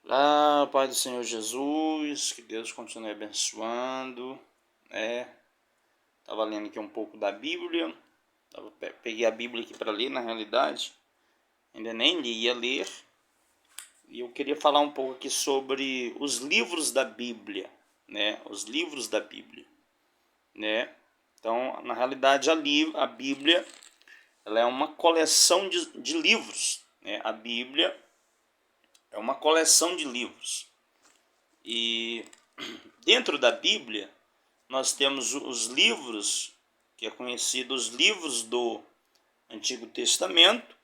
Lá, Pai do Senhor Jesus, que Deus continue abençoando, Tava lendo aqui um pouco da Bíblia, peguei a Bíblia aqui para ler, na realidade, ainda nem li, ia ler, e eu queria falar um pouco aqui sobre os livros da Bíblia, os livros da Bíblia, Então, na realidade, a Bíblia, ela é uma coleção de livros, A Bíblia é uma coleção de livros. E dentro da Bíblia, nós temos os livros, que é conhecido os livros do Antigo Testamento,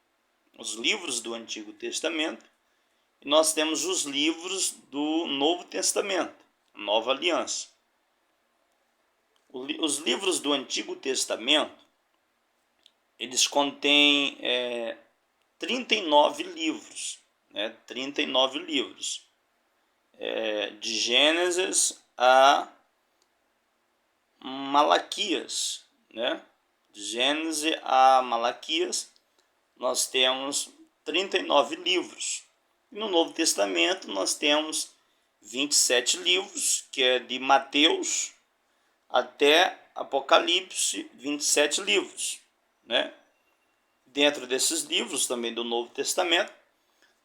os livros do Antigo Testamento, e nós temos os livros do Novo Testamento, Nova Aliança. Os livros do Antigo Testamento, eles contêm 39 livros, 39 livros, de Gênesis a Malaquias, De Gênesis a Malaquias, nós temos 39 livros. E no Novo Testamento nós temos 27 livros, que é de Mateus até Apocalipse, 27 livros, Dentro desses livros também do Novo Testamento,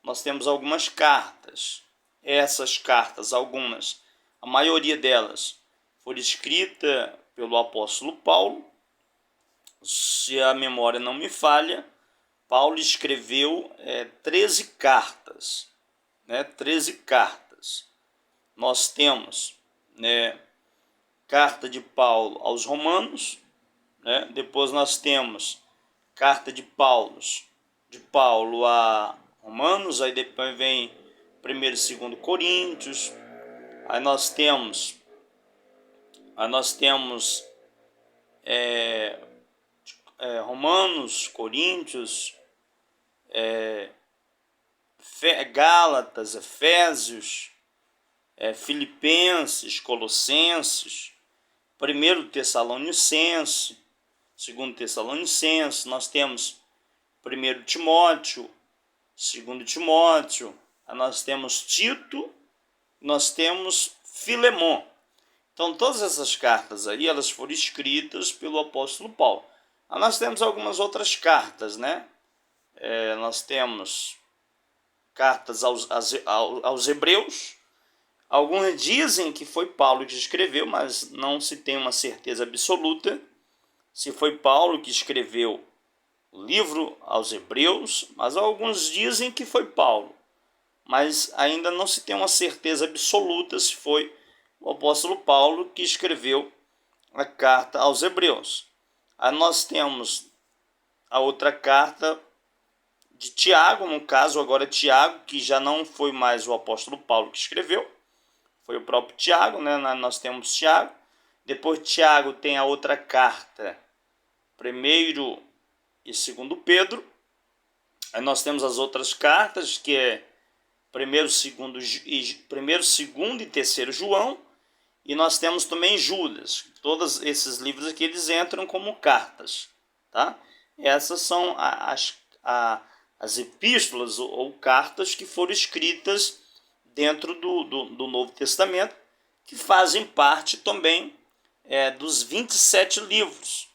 nós temos algumas cartas. Essas cartas, algumas, a maioria delas, foram escritas pelo apóstolo Paulo. Se a memória não me falha, Paulo escreveu 13 cartas. 13 cartas. Nós temos carta de Paulo aos Romanos, depois nós temos carta de Paulo a Romanos, aí depois vem 1º e 2º Coríntios, aí nós temos Romanos, Coríntios, Gálatas, Efésios, Filipenses, Colossenses, 1º Tessalonicense, 2º Tessalonicense, nós temos 1º Timóteo, 2º Timóteo, nós temos Tito, nós temos Filemon. Então, todas essas cartas aí, elas foram escritas pelo apóstolo Paulo. Nós temos algumas outras cartas, nós temos cartas aos Hebreus. Alguns dizem que foi Paulo que escreveu, mas não se tem uma certeza absoluta se foi Paulo que escreveu o livro aos Hebreus, mas alguns dizem que foi Paulo, mas ainda não se tem uma certeza absoluta se foi o apóstolo Paulo que escreveu a carta aos Hebreus. Aí nós temos a outra carta de Tiago, no caso agora Tiago, que já não foi mais o apóstolo Paulo que escreveu, foi o próprio Tiago, Nós temos Tiago. Depois de Tiago tem a outra carta, 1º e 2º Pedro. Aí nós temos as outras cartas, que é 1º, 2º e 3º João. E nós temos também Judas. Todos esses livros aqui, eles entram como cartas, tá? Essas são as epístolas ou cartas que foram escritas dentro do Novo Testamento, que fazem parte também dos 27 livros,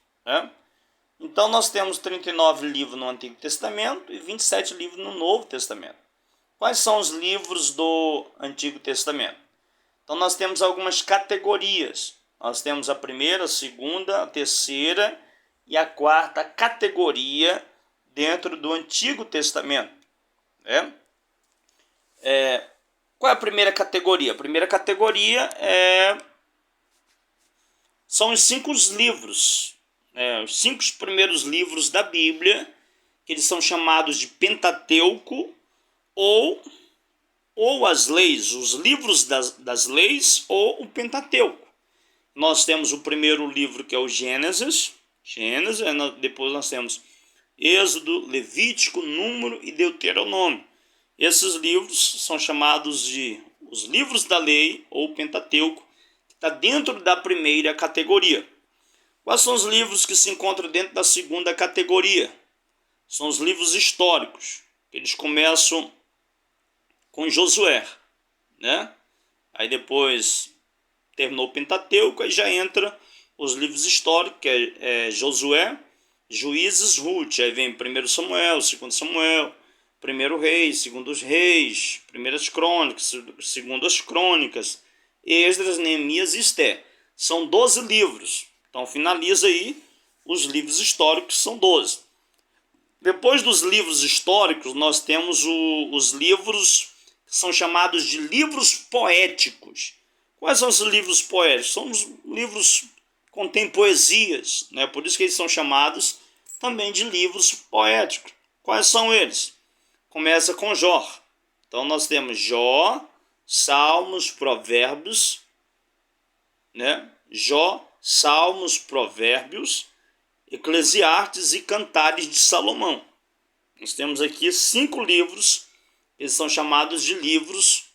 Então, nós temos 39 livros no Antigo Testamento e 27 livros no Novo Testamento. Quais são os livros do Antigo Testamento? Então, nós temos algumas categorias. Nós temos a 1ª, a 2ª, a 3ª e a 4ª categoria dentro do Antigo Testamento. Qual é a primeira categoria? A primeira categoria são os 5 livros, os 5 primeiros livros da Bíblia, que eles são chamados de Pentateuco ou as leis, os livros das leis ou o Pentateuco. Nós temos o primeiro livro, que é o Gênesis, depois nós temos Êxodo, Levítico, Número e Deuteronômio. Esses livros são chamados de os livros da lei ou Pentateuco, que está dentro da primeira categoria. Quais são os livros que se encontram dentro da segunda categoria? São os livros históricos. Eles começam com Josué. né? Aí depois terminou o Pentateuco, aí já entra os livros históricos, que é Josué, Juízes, Ruth. Aí vem 1 Samuel, 2 Samuel, 1 Reis, 2 Reis, 1 Crônicas, 2 Crônicas, Esdras, Neemias e Esté. São 12 livros. Então finaliza aí os livros históricos, são 12. Depois dos livros históricos, nós temos os livros que são chamados de livros poéticos. Quais são os livros poéticos? São os livros que contêm poesias, né? Por isso que eles são chamados também de livros poéticos. Quais são eles? Começa com Jó. Então nós temos Jó, Salmos, Provérbios, né? Jó, Salmos, Provérbios, Eclesiastes e Cantares de Salomão. Nós temos aqui 5 livros, eles são chamados de livros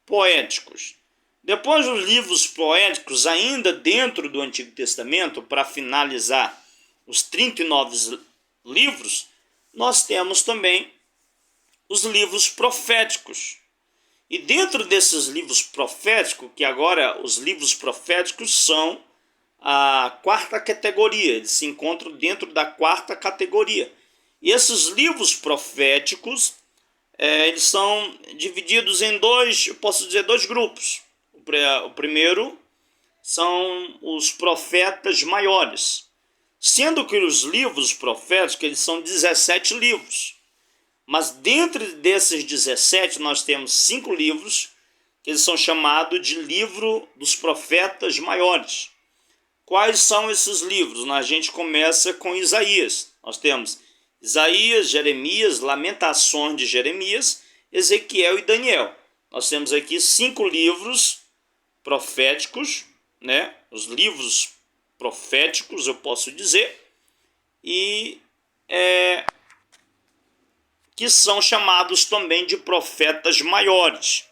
poéticos. Depois dos livros poéticos, ainda dentro do Antigo Testamento, para finalizar os 39 livros, nós temos também os livros proféticos. E dentro desses livros proféticos, que agora os livros proféticos são a 4ª categoria, eles se encontram dentro da 4ª categoria. E esses livros proféticos, eles são divididos em dois grupos. O primeiro são os profetas maiores, sendo que os livros proféticos eles são 17 livros. Mas dentro desses 17 nós temos 5 livros que eles são chamados de livro dos profetas maiores. Quais são esses livros? A gente começa com Isaías. Nós temos Isaías, Jeremias, Lamentações de Jeremias, Ezequiel e Daniel. Nós temos aqui 5 livros proféticos, né? Os livros proféticos, eu posso dizer, e que são chamados também de profetas maiores.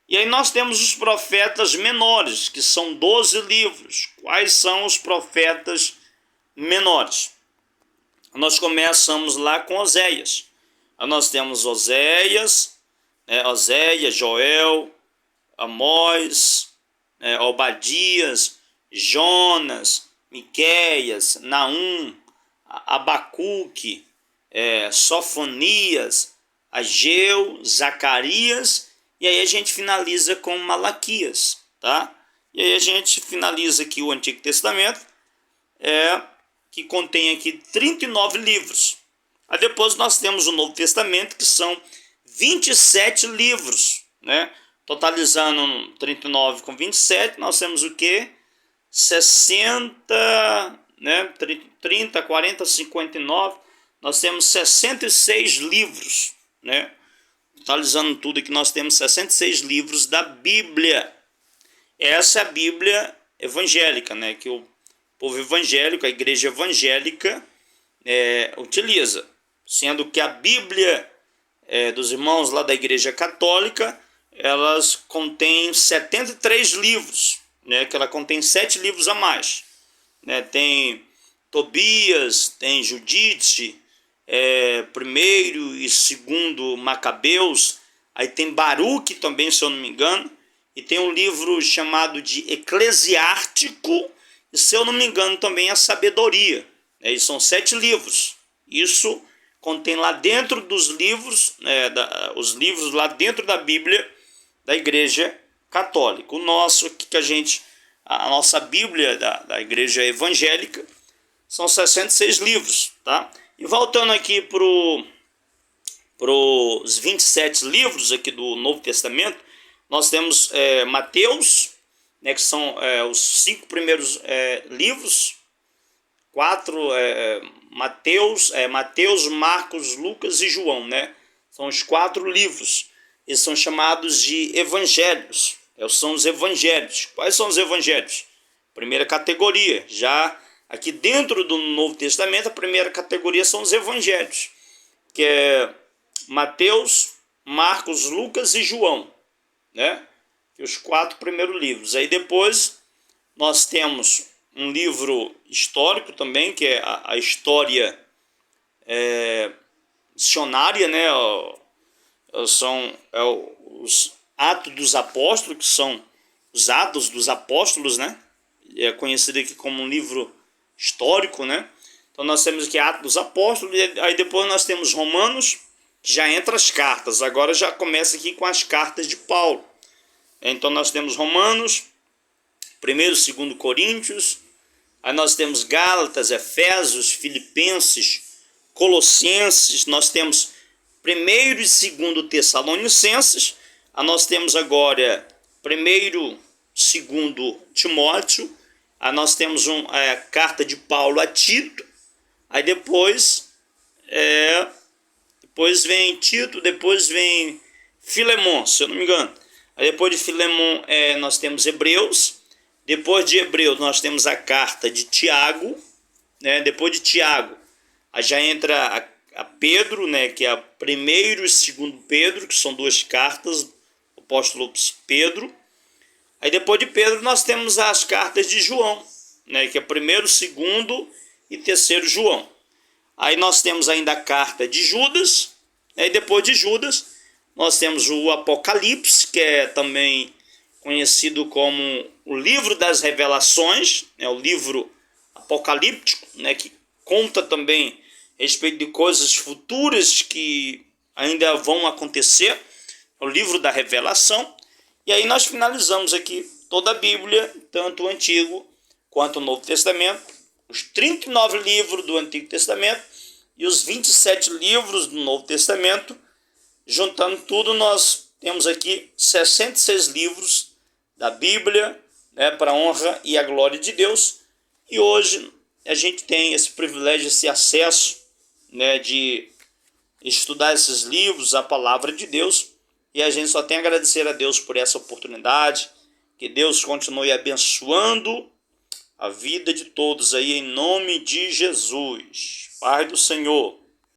E aí nós temos os profetas menores, que são 12 livros. Quais são os profetas menores? Nós começamos lá com Oséias. Aí nós temos Oséias, Joel, Amós, Obadias, Jonas, Miqueias, Naum, Abacuque, Sofonias, Ageu, Zacarias, e aí a gente finaliza com Malaquias, tá? E aí a gente finaliza aqui o Antigo Testamento, que contém aqui 39 livros. Aí depois nós temos o Novo Testamento, que são 27 livros, né? Totalizando 39 com 27, nós temos o quê? 60, né? 30, 40, 59, nós temos 66 livros, né? Totalizando tudo aqui, nós temos 66 livros da Bíblia. Essa é a Bíblia evangélica, né? Que o povo evangélico, a igreja evangélica utiliza. Sendo que a Bíblia dos irmãos lá da igreja católica, elas contêm 73 livros, né? Que ela contém 7 livros a mais, né? Tem Tobias, tem Judite, primeiro e segundo Macabeus, aí tem Baruque também, se eu não me engano, e tem um livro chamado de Eclesiástico, e se eu não me engano também a Sabedoria, e são 7 livros. Isso contém lá dentro dos livros, os livros lá dentro da Bíblia da Igreja Católica. O nosso, a nossa Bíblia da Igreja Evangélica são 66 livros, tá? E voltando aqui para os 27 livros aqui do Novo Testamento, nós temos Mateus, né, que são os 5 primeiros livros, 4, Mateus, Marcos, Lucas e João, né? São os 4 livros. Eles são chamados de evangelhos. São os evangelhos. Quais são os evangelhos? Primeira categoria. Já aqui dentro do Novo Testamento, a primeira categoria são os evangelhos, que é Mateus, Marcos, Lucas e João, né? Os 4 primeiros livros. Aí depois nós temos um livro histórico também, que é a história dicionária, né? os Atos dos Apóstolos, que são os Atos dos Apóstolos, né? É conhecido aqui como um livro histórico, né? Então nós temos aqui Atos dos Apóstolos, e aí depois nós temos Romanos, que já entra as cartas. Agora já começa aqui com as cartas de Paulo. Então nós temos Romanos, 1º e 2º Coríntios, aí nós temos Gálatas, Efésios, Filipenses, Colossenses, nós temos 1º e 2º Tessalonicenses, aí nós temos agora 1º, 2º Timóteo, aí nós temos a carta de Paulo a Tito, aí depois vem Tito, depois vem Filemon, se eu não me engano. Aí depois de Filemon nós temos Hebreus, depois de Hebreus nós temos a carta de Tiago, né? Depois de Tiago aí já entra a Pedro, né? Que é a 1º e 2º Pedro, que são duas cartas do apóstolo Pedro. Aí depois de Pedro nós temos as cartas de João, né? Que é 1º, 2º e 3º João. Aí nós temos ainda a carta de Judas, e depois de Judas nós temos o Apocalipse, que é também conhecido como o livro das revelações, né, o livro apocalíptico, né, que conta também a respeito de coisas futuras que ainda vão acontecer, o livro da revelação. E aí nós finalizamos aqui toda a Bíblia, tanto o Antigo quanto o Novo Testamento, os 39 livros do Antigo Testamento e os 27 livros do Novo Testamento. Juntando tudo, nós temos aqui 66 livros da Bíblia, né, para a honra e a glória de Deus. E hoje a gente tem esse privilégio, esse acesso, né, de estudar esses livros, a palavra de Deus. E a gente só tem a agradecer a Deus por essa oportunidade. Que Deus continue abençoando a vida de todos aí, em nome de Jesus. Pai do Senhor.